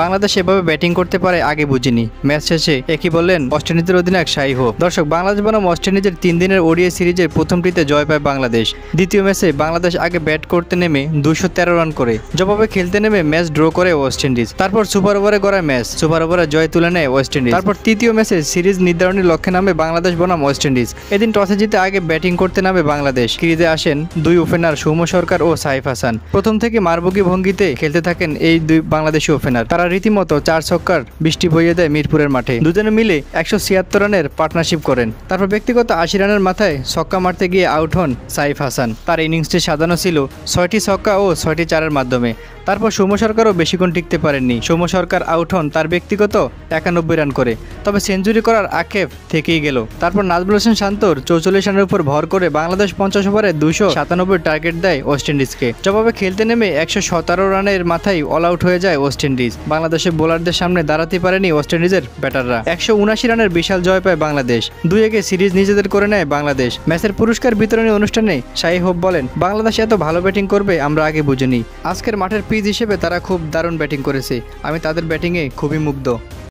বাংলাদেশ এভাবে ব্যাটিং করতে পারে আগে বুঝিনি। ম্যাচ শেষে একই বললেন ওয়েস্ট ইন্ডিজের অধিনায়ক শাই হোপ। দর্শক, বাংলাদেশ বনাম ওয়েস্ট ইন্ডিজের 3 দিনের ওডিআই সিরিজের প্রথমটিতে জয় পায় বাংলাদেশ। দ্বিতীয় ম্যাচে বাংলাদেশ আগে ব্যাট করতে নেমে 213 রান করে জবাবে খেলতে নেমে ম্যাচ ড্র করে ওয়েস্ট ইন্ডিজ। তারপর সুপার ওভারে গড়ায় ম্যাচ, সুপার ওভারে জয় তুলে নেয় ওয়েস্ট ইন্ডিজ। তারপর তৃতীয় ম্যাচে সিরিজ নির্ধারণের লক্ষ্যে নামে বাংলাদেশ বনাম ওয়েস্ট ইন্ডিজ। এদিন টসে জিতে আগে ব্যাটিং করতে নামে বাংলাদেশ। ক্রিজে আসেন দুই ওপেনার সৌম্য সরকার ও সাইফ হাসান। প্রথম থেকে মারবুকি ভঙ্গিতে খেলতে থাকেন এই দুই বাংলাদেশি ওপেনার। তারা রীতিমতো 4 ছক্কার বৃষ্টি বইয়ে দেয় মিরপুরের মাঠে। দুজনে মিলে 176 রানের পার্টনারশিপ করেন। তারপর ব্যক্তিগত 80 রানের মাথায় ছক্কা মারতে গিয়ে আউট হন সাইফ হাসান। তার ইনিংসটি সাজানো ছিল 6টি ছক্কা ও 6টি চারের মাধ্যমে। তারপর সৌম্য সরকারও বেশিক্ষণ টিকতে পারেননি। সৌম্য সরকার আউট হন তার ব্যক্তিগত 91 রান করে, তবে সেঞ্চুরি করার আক্ষেপ থেকেই গেল। তারপর নাজমুল হোসেন শান্তর 44 রানের উপর ভর করে বাংলাদেশ 50 ওভারে 297 টার্গেট দেয় ওয়েস্ট ইন্ডিজকে। জবাবে খেলতে নেমে 117 রানের মাথায় অল আউট হয়ে যায় ওয়েস্ট ইন্ডিজ। বাংলাদেশের বোলারদের সামনে দাঁড়াতে পারেনি ওয়েস্ট ইন্ডিজের ব্যাটাররা। 179 রানের বিশাল জয় পায় বাংলাদেশ। 2-1 সিরিজ নিজেদের করে নেয় বাংলাদেশ। ম্যাচের পুরস্কার বিতরণী অনুষ্ঠানে শাই হোপ বলেন, বাংলাদেশ এত ভালো ব্যাটিং করবে আমরা আগে বুঝিনি। আজকের মাঠের পিচ হিসেবে তারা খুব দারুণ ব্যাটিং করেছে। আমি তাদের ব্যাটিংয়ে খুবই মুগ্ধ।